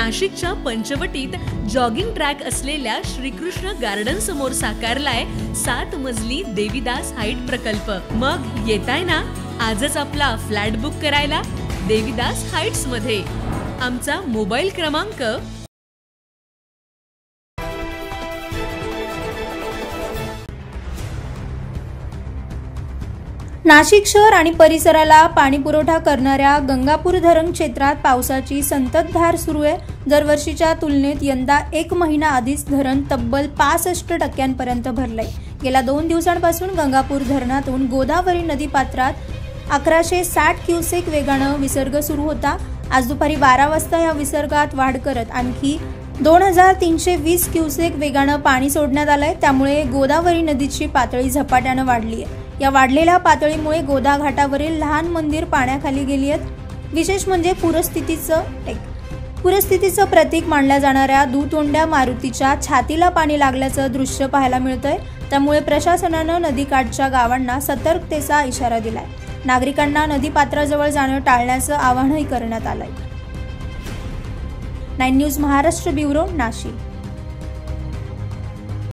नाशिकच्या पंचवटीत jogging track असलेल्या Shrikrishna garden समोर साकारलाय 7 मजली देवीदास हाईट प्रकल्प। मग येताय ना आजच आपला फ्लॅट बुक करायला देवीदास हाईट्स मध्ये। आमचा मोबाईल क्रमांक नाशिक शहर आणि परिसराला पाणी पुरवठा करणाऱ्या गंगापूर धरण क्षेत्रात पावसाची संततधार सुरू आहे। दरवर्षीच्या तुलनेत यंदा 1 महिना आधीच धरण तब्बल 65% भरलंय। गेल्या 2 दिवसांपासून गंगापूर धरणातून गोदावरी नदी पात्रात 1160 क्युसेक वेगानं विसर्ग सुरू होता। आज दुपारी 12 वाजता या विसर्गात वाढ करत आणखी 2320 क्युसेक वेगानं पाणी सोडण्यात आलंय। त्यामुळे गोदावरी नदीची पातळी झपाट्यानं वाढली आहे। या वाढलेल्या पातळीमुळे गोदा घाटावरील लहान मंदिर पाण्याखाली गेली आहेत। विशेष म्हणजे पूरस्थितीचं प्रतीक मानल्या जाणाऱ्या दुतोंड्या मारुतीच्या छातीला पाणी लागल्याचं दृश्य पाहायला मिळतंय। त्यामुळे प्रशासनानं नदीकाठच्या गावांना सतर्कतेचा इशारा दिलाय। नागरिकांना नदीपात्राजवळ जाणं टाळण्याचं आवाहनही करण्यात आलंय। 9 न्यूज महाराष्ट्र ब्युरो, नाशिक।